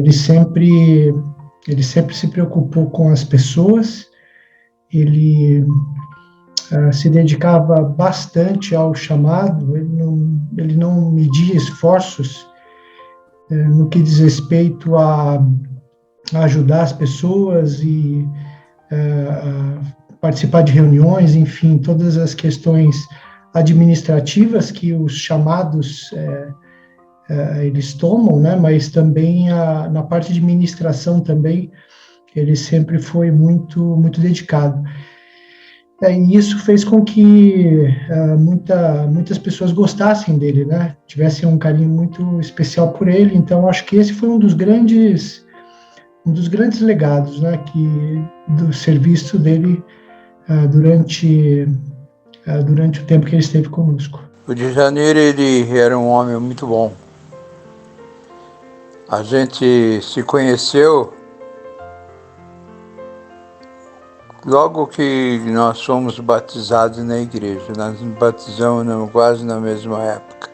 ele sempre se preocupou com as pessoas, ele se dedicava bastante ao chamado, ele não media esforços no que diz respeito a ajudar as pessoas e participar de reuniões, enfim, todas as questões administrativas que os chamados eles tomam, né? Mas também na parte de administração também ele sempre foi muito dedicado. E isso fez com que muitas pessoas gostassem dele, né? Tivessem um carinho muito especial por ele. Então, acho que esse foi um dos grandes legados, né? Do serviço dele durante o tempo que ele esteve conosco. O Djanir, ele era um homem muito bom. A gente se conheceu logo que nós fomos batizados na igreja. Nós nos batizamos quase na mesma época.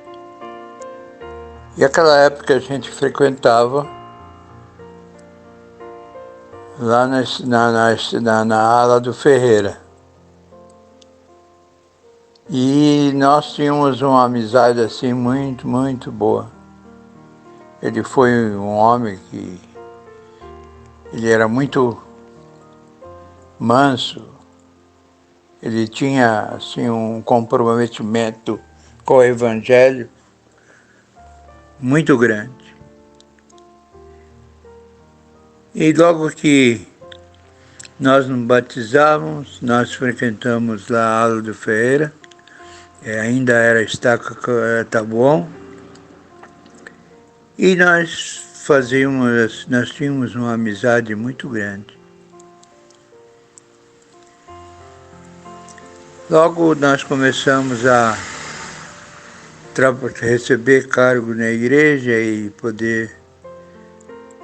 E aquela época a gente frequentava lá na ala do Ferreira. E nós tínhamos uma amizade assim muito boa. Ele foi um homem que ele era muito manso. Ele tinha assim um comprometimento com o Evangelho muito grande. E logo que nós nos batizávamos, nós frequentamos lá a ala do Ferreira, ainda era Estaca Taboão, e nós tínhamos uma amizade muito grande. Logo nós começamos a receber cargo na igreja e poder...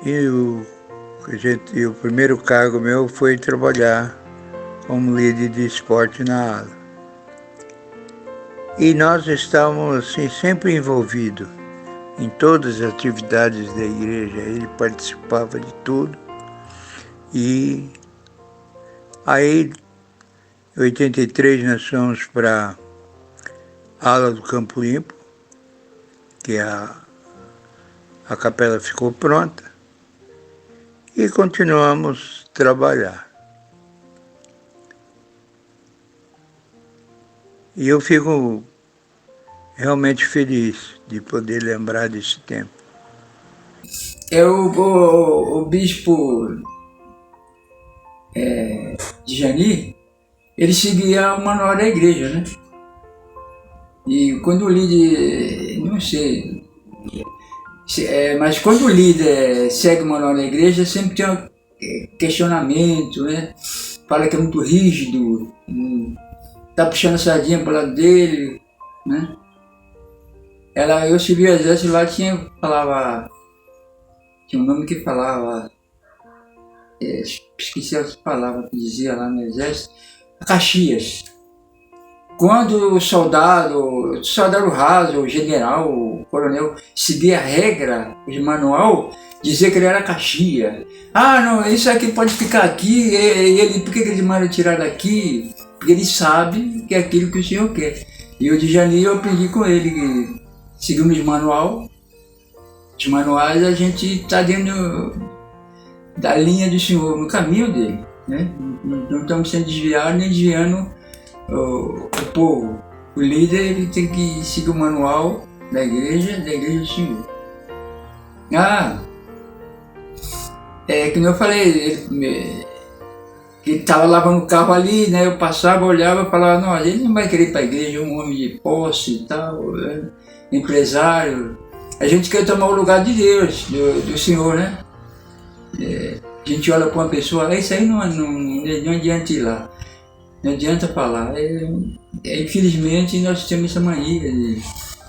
E o primeiro cargo meu foi trabalhar como líder de esporte na ala. E nós estávamos assim, sempre envolvidos em todas as atividades da igreja. Ele participava de tudo. E aí, em 83, nós fomos para a ala do Campo Limpo, que a capela ficou pronta, e continuamos a trabalhar. E eu fico realmente feliz de poder lembrar desse tempo. O bispo Djanir, ele seguia o manual da igreja, né? E quando o líder, não sei, mas quando o líder segue o manual da igreja, sempre tem um questionamento, né? Fala que é muito rígido, tá puxando a sardinha para o lado dele, né? Eu servi o exército lá, tinha um nome que falava, esqueci as palavras que dizia lá no exército, Caxias. Quando o soldado raso, o general, o coronel, seguia a regra, o manual, dizia que ele era Caxias. Ah, não, isso aqui pode ficar aqui, por que eles mandam tirar daqui? Porque ele sabe que é aquilo que o Senhor quer. E o Djanir, eu aprendi com ele que seguimos os manuais, a gente está dentro da linha do Senhor, no caminho dele, né? Não estamos sendo desviados nem desviando o povo. O líder, ele tem que seguir o manual da igreja do Senhor. Que eu falei, ele estava lavando o carro ali, né? Eu passava, olhava e falava, não, ele não vai querer ir para a igreja, um homem de posse e tal, empresário. A gente quer tomar o lugar de Deus, do Senhor, né? A gente olha para uma pessoa, isso aí não adianta ir lá, não adianta falar. Infelizmente nós temos essa mania de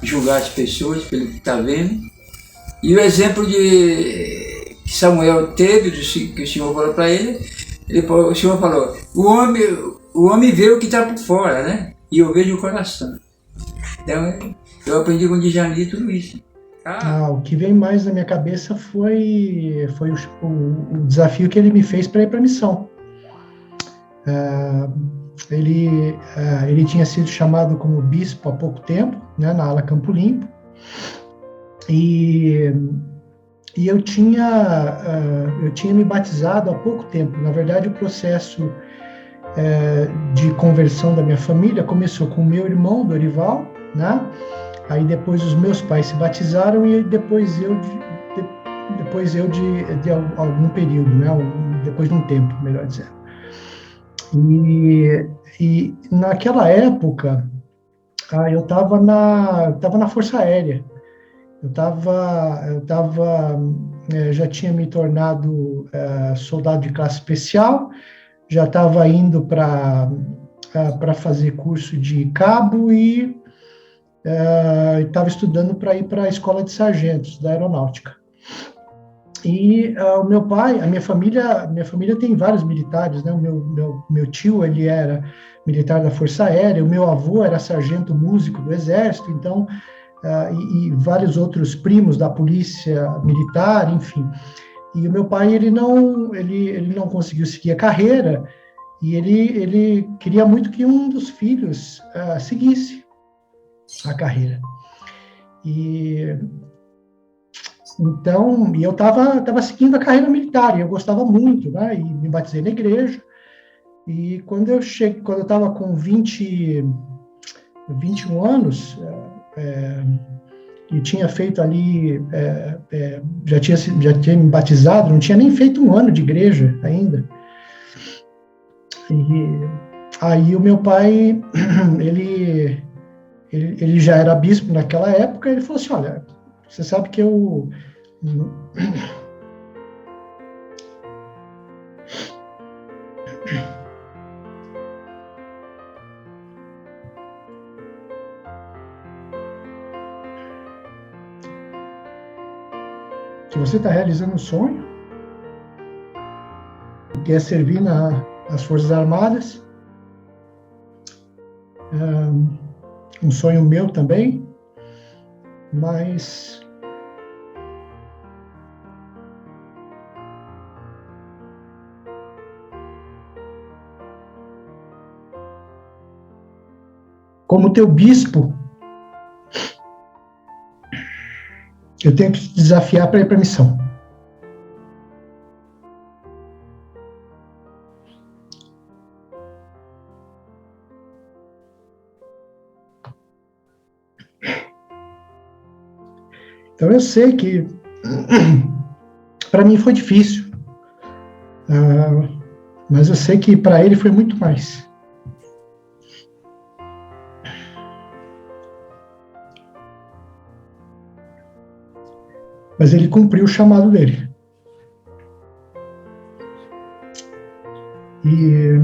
julgar as pessoas pelo que está vendo. E o exemplo que Samuel teve, que o Senhor falou para ele, o Senhor falou, o homem vê o que está por fora, né? E eu vejo o coração. Então eu aprendi com o Djanir tudo isso. O que vem mais na minha cabeça foi o desafio que ele me fez para ir para a missão. Ele tinha sido chamado como bispo há pouco tempo, né, na ala Campo Limpo, e eu tinha me batizado há pouco tempo. Na verdade, o processo de conversão da minha família começou com o meu irmão, Dorival, né? Aí depois os meus pais se batizaram e depois eu de algum período, né? Depois de um tempo, melhor dizendo. E naquela época, eu estava na Força Aérea. Já tinha me tornado soldado de classe especial, já estava indo para fazer curso de cabo e estava estudando para ir para a escola de sargentos da aeronáutica. E o meu pai, a minha família tem vários militares, né? O meu tio, ele era militar da Força Aérea, o meu avô era sargento músico do Exército, então, e vários outros primos da Polícia Militar, enfim. E o meu pai, ele não conseguiu seguir a carreira, e ele queria muito que um dos filhos seguisse a carreira. Então, eu estava seguindo a carreira militar, e eu gostava muito, né? E me batizei na igreja. E quando eu estava com 21 anos, e tinha feito ali, já tinha me batizado, não tinha nem feito um ano de igreja ainda. E aí o meu pai, ele já era bispo naquela época, ele falou assim, olha, você sabe que que você está realizando um sonho, que é servir nas Forças Armadas, um sonho meu também, mas como teu bispo, eu tenho que te desafiar para ir para a missão. Então eu sei que para mim foi difícil, mas eu sei que para ele foi muito mais. Mas ele cumpriu o chamado dele. E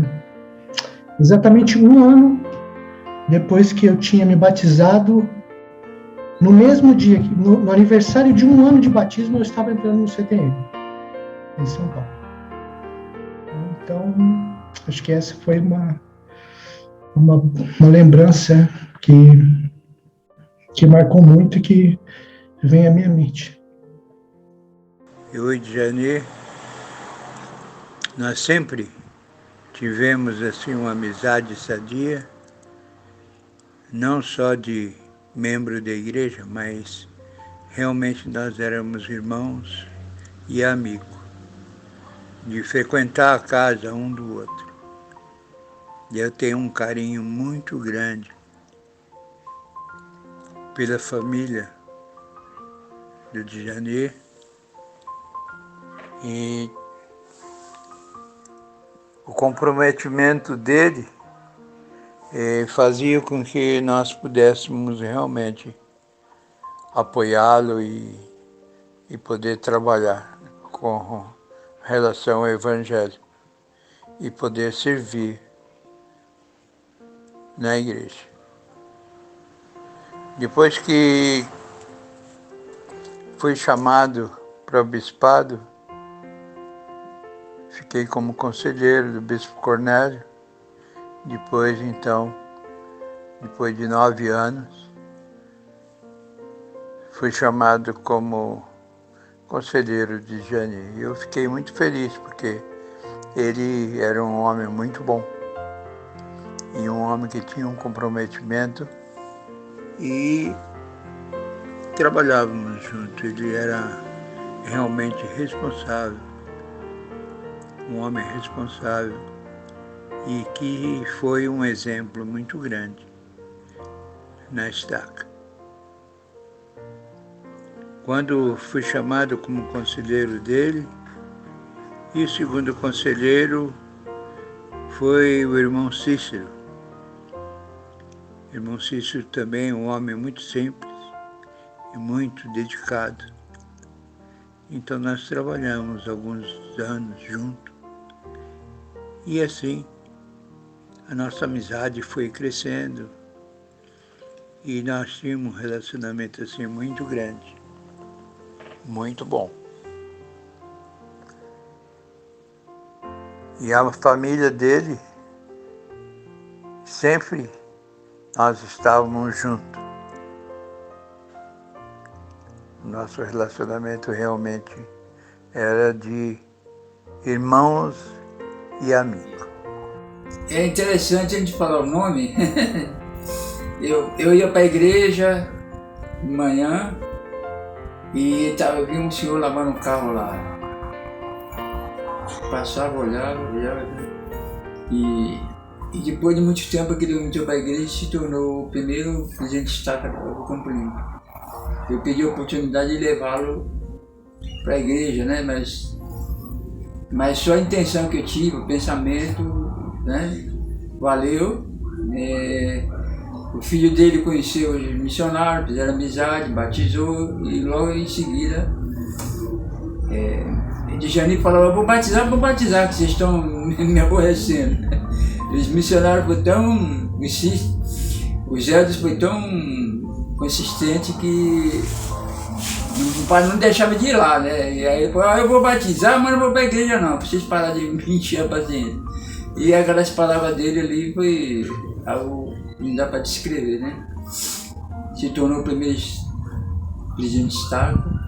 exatamente um ano depois que eu tinha me batizado, no mesmo dia, no aniversário de um ano de batismo, eu estava entrando no CTM, em São Paulo. Então, acho que essa foi uma lembrança que marcou muito e que vem à minha mente. No Rio de Janeiro, nós sempre tivemos assim uma amizade sadia, não só de membro da igreja, mas realmente nós éramos irmãos e amigos, de frequentar a casa um do outro. E eu tenho um carinho muito grande pela família do Djanê, e o comprometimento dele fazia com que nós pudéssemos realmente apoiá-lo e poder trabalhar com relação ao Evangelho e poder servir na igreja. Depois que fui chamado para o bispado, fiquei como conselheiro do bispo Cornélio. Depois, então, depois de 9 anos, fui chamado como conselheiro de Jane. E eu fiquei muito feliz, porque ele era um homem muito bom. E um homem que tinha um comprometimento e trabalhávamos juntos. Ele era realmente responsável, um homem responsável e que foi um exemplo muito grande na estaca. Quando fui chamado como conselheiro dele, e o segundo conselheiro foi o irmão Cícero. O irmão Cícero também um homem muito simples e muito dedicado. Então nós trabalhamos alguns anos juntos e assim a nossa amizade foi crescendo e nós tínhamos um relacionamento assim muito grande, muito bom. E a família dele, sempre nós estávamos juntos. Nosso relacionamento realmente era de irmãos e amigos. É interessante a gente falar o nome. Eu ia para a igreja de manhã e eu vi um senhor lavando um carro lá. Passava, olhava. E depois de muito tempo que ele entrou para a igreja, se tornou o primeiro presidente de estaca do Campo Limpo. Eu pedi a oportunidade de levá-lo para a igreja, né? Mas só a intenção que eu tive, o pensamento, né? Valeu. O filho dele conheceu os missionários, fizeram amizade, batizou e logo em seguida de Jani falava, vou batizar, que vocês estão me aborrecendo. Os missionários foram tão os Eldos foi tão consistente que o pai não deixava de ir lá, né? E aí ele falou, eu vou batizar, mas não vou para a igreja não, pra vocês pararem de me encher a paciência. E aquelas palavras dele ali foi algo que não dá para descrever, né? Se tornou o primeiro presidente de estado.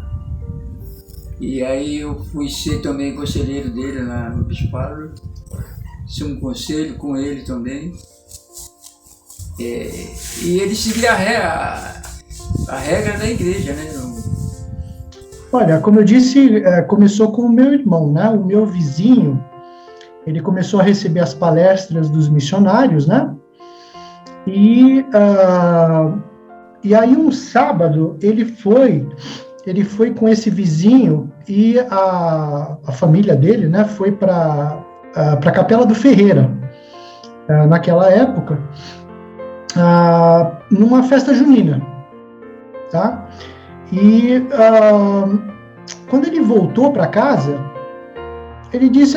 E aí eu fui ser também conselheiro dele lá no bispado, fiz um conselho com ele também. E ele seguia a regra da igreja, né? Olha, como eu disse, começou com o meu irmão, né? O meu vizinho, ele começou a receber as palestras dos missionários, né? E aí um sábado ele foi com esse vizinho e a família dele, né? Foi para a Capela do Ferreira, naquela época, numa festa junina, tá? E quando ele voltou para casa, ele disse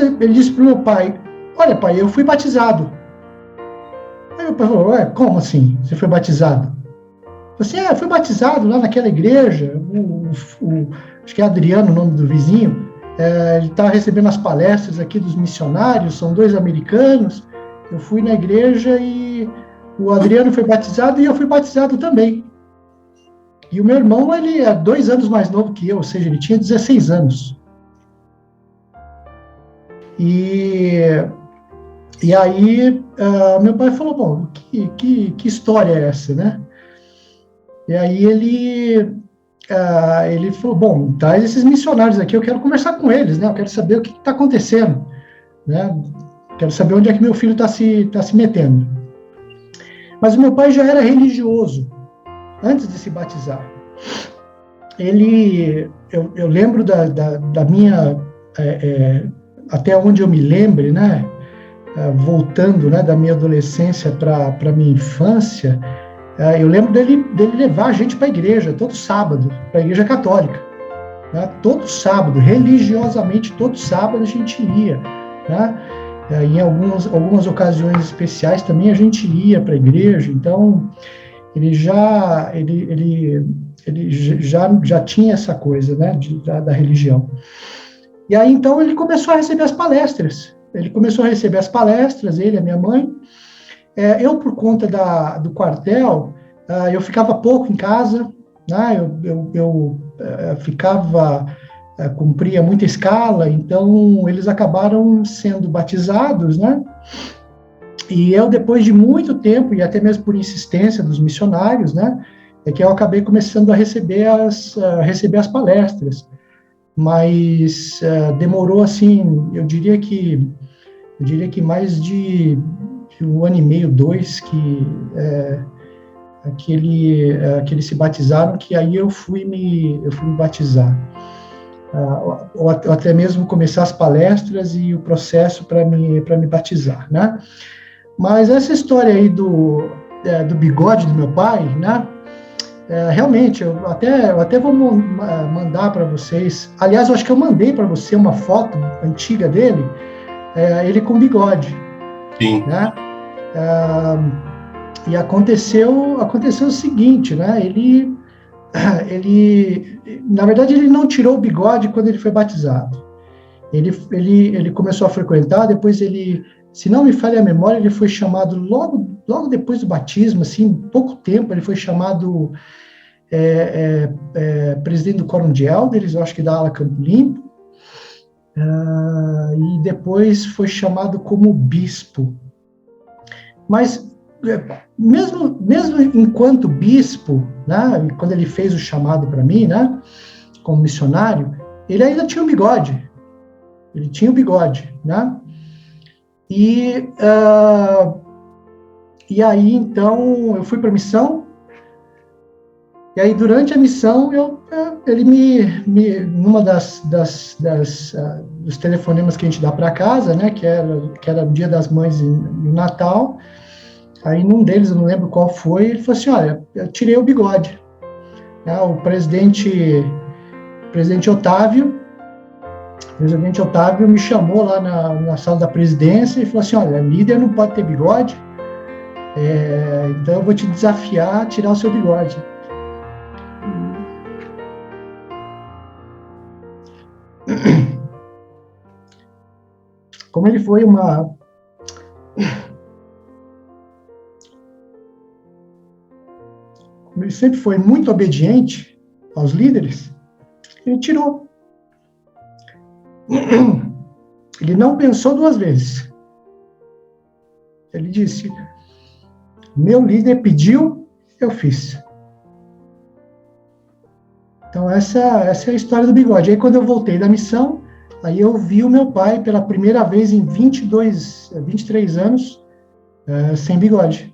para o meu pai, olha pai, eu fui batizado. Aí meu pai falou, como assim? Você foi batizado? Eu falei assim, eu fui batizado lá naquela igreja, acho que é Adriano o nome do vizinho, ele está recebendo as palestras aqui dos missionários, são 2 americanos, eu fui na igreja e o Adriano foi batizado e eu fui batizado também. E o meu irmão, ele é 2 anos mais novo que eu, ou seja, ele tinha 16 anos. E aí, meu pai falou, bom, que história é essa, né? E aí ele falou, bom, traz esses missionários aqui, eu quero conversar com eles, né? Eu quero saber o que está acontecendo, né? Quero saber onde é que meu filho está se metendo. Mas o meu pai já era religioso, antes de se batizar. Eu lembro da minha, até onde eu me lembre, né? Voltando, né, da minha adolescência para a minha infância, eu lembro dele levar a gente para a igreja, todo sábado, para a igreja católica. Né? Todo sábado, religiosamente, todo sábado a gente ia. Né? Em algumas ocasiões especiais também a gente ia para a igreja, então ele já tinha essa coisa, né, da religião. E aí então ele começou a receber as palestras. Ele, a minha mãe. Eu, por conta do quartel, eu ficava pouco em casa, né? Eu cumpria muita escala, então eles acabaram sendo batizados, né? E eu, depois de muito tempo, e até mesmo por insistência dos missionários, né, é que eu acabei começando a receber as palestras. Mas demorou, assim, eu diria que mais de 1 ano e meio, 2, que eles se batizaram, que aí eu fui me batizar. Ou até mesmo começar as palestras e o processo para me batizar, né? Mas essa história aí do bigode do meu pai, né? Realmente, eu até vou mandar para vocês. Aliás, eu acho que eu mandei para você uma foto antiga dele, ele com bigode. Sim. Né? E aconteceu o seguinte, né? Ele, na verdade, ele não tirou o bigode quando ele foi batizado. Ele começou a frequentar, depois ele, se não me falha a memória, ele foi chamado logo depois do batismo, assim, pouco tempo, ele foi chamado presidente do Quórum de Elders, eu acho que da ala Campo Limpo, e depois foi chamado como bispo. Mas, mesmo enquanto bispo, né, quando ele fez o chamado para mim, né, como missionário, ele ainda tinha um bigode. Ele tinha o bigode, né? E aí, então, eu fui para a missão. E aí, durante a missão, ele numa dos telefonemas que a gente dá para casa, né? Que era o Dia das Mães no Natal. Aí, num deles, eu não lembro qual foi, ele falou assim: olha, eu tirei o bigode. O presidente Otávio me chamou lá na sala da presidência e falou assim: olha, líder não pode ter bigode, então eu vou te desafiar a tirar o seu bigode. Como ele foi ele sempre foi muito obediente aos líderes, ele tirou. Ele não pensou 2 vezes. Ele disse: meu líder pediu, eu fiz. Então, essa é a história do bigode. Aí, quando eu voltei da missão, aí eu vi o meu pai pela primeira vez em 23 anos, sem bigode.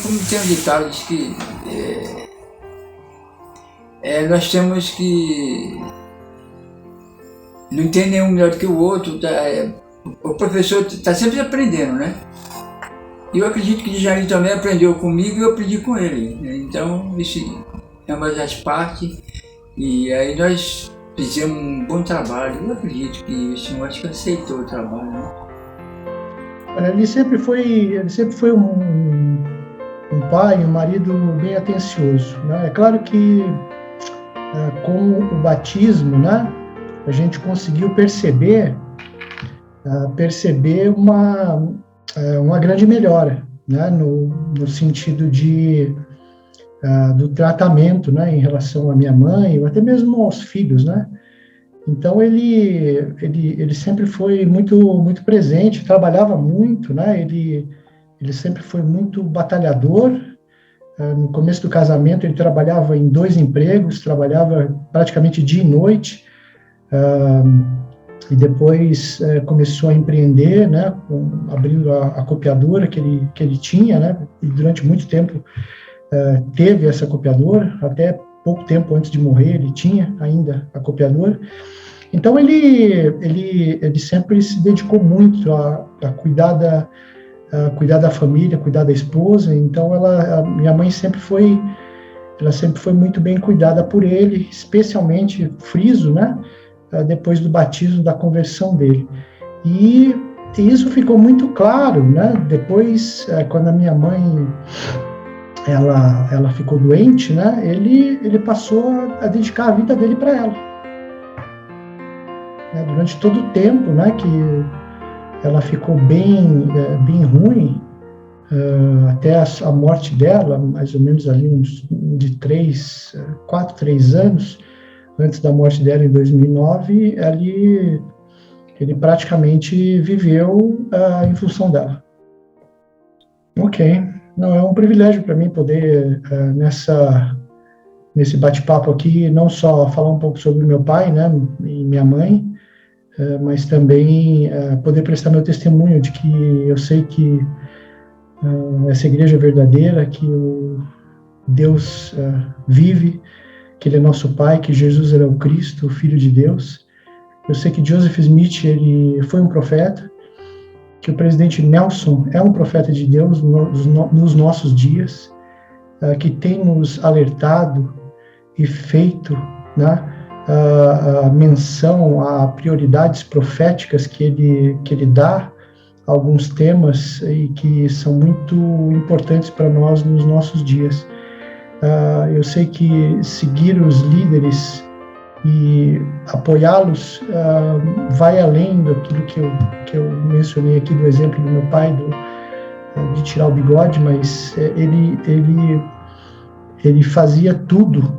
Como tem um ditado, diz que nós temos que não tem nenhum melhor do que o outro. O professor está sempre aprendendo, né? E eu acredito que o Jair também aprendeu comigo e eu aprendi com ele, né? Então, isso é uma das partes. E aí nós fizemos um bom trabalho. Eu acredito que o senhor, acho que aceitou o trabalho, né? Ele sempre foi um pai, um marido bem atencioso, né? É claro que com o batismo, né, a gente conseguiu perceber uma grande melhora, né, no sentido do tratamento, né, em relação à minha mãe, ou até mesmo aos filhos, né. Então ele sempre foi muito, muito presente, trabalhava muito, né, ele sempre foi muito batalhador. No começo do casamento, ele trabalhava em 2 empregos, trabalhava praticamente dia e noite, e depois começou a empreender, né, abrindo a copiadora que ele tinha, né, e durante muito tempo teve essa copiadora, até pouco tempo antes de morrer, ele tinha ainda a copiadora. Então, ele sempre se dedicou muito a cuidar da família, cuidar da esposa. Então, minha mãe sempre foi muito bem cuidada por ele, especialmente, friso, né, depois do batismo, da conversão dele. E isso ficou muito claro, né, depois, quando a minha mãe ela ficou doente, né, ele passou a dedicar a vida dele para ela. Durante todo o tempo, né, que ela ficou bem ruim, até a morte dela, mais ou menos ali uns de 4, 3 anos, antes da morte dela em 2009, ele praticamente viveu em função dela. Ok, não, é um privilégio para mim poder, nesse bate-papo aqui, não só falar um pouco sobre meu pai, né, e minha mãe, mas também poder prestar meu testemunho de que eu sei que essa igreja é verdadeira, que o Deus vive, que Ele é nosso Pai, que Jesus era o Cristo, o Filho de Deus. Eu sei que Joseph Smith, ele foi um profeta, que o presidente Nelson é um profeta de Deus nos nossos dias, que tem nos alertado e feito, né, menção a prioridades proféticas que ele dá a alguns temas e que são muito importantes para nós nos nossos dias. Eu sei que seguir os líderes e apoiá-los vai além daquilo que eu mencionei aqui do exemplo do meu pai, de tirar o bigode, mas ele fazia tudo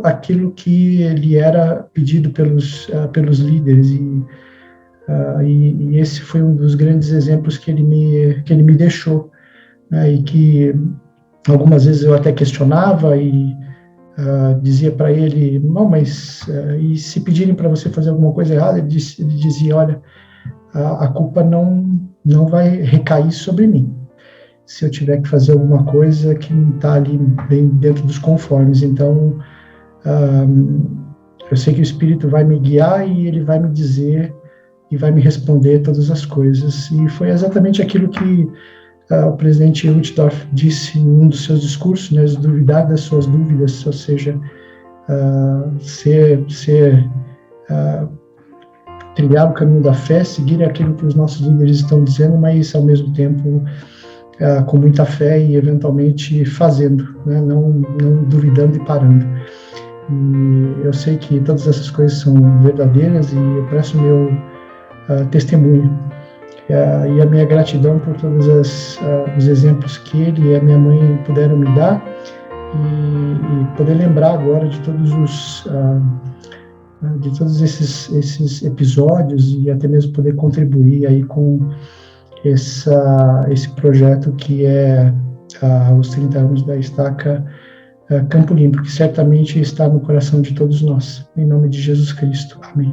aquilo que ele era pedido pelos líderes, e esse foi um dos grandes exemplos que ele me deixou, né, e que algumas vezes eu até questionava e dizia para ele, não, mas e se pedirem para você fazer alguma coisa errada? Ele dizia, olha, a culpa não vai recair sobre mim, se eu tiver que fazer alguma coisa que não está ali bem dentro dos conformes. Então, eu sei que o Espírito vai me guiar e ele vai me dizer e vai me responder todas as coisas. E foi exatamente aquilo que o presidente Uchtdorf disse em um dos seus discursos, né, duvidar das suas dúvidas, ou seja, trilhar o caminho da fé, seguir aquilo que os nossos líderes estão dizendo, mas ao mesmo tempo com muita fé e eventualmente fazendo, né, não duvidando e parando. E eu sei que todas essas coisas são verdadeiras e eu presto meu testemunho. E a minha gratidão por todos os exemplos que ele e a minha mãe puderam me dar, e poder lembrar agora de todos esses episódios, e até mesmo poder contribuir aí com esse projeto que é os 30 anos da Estaca Campo Limpo, que certamente está no coração de todos nós. Em nome de Jesus Cristo. Amém.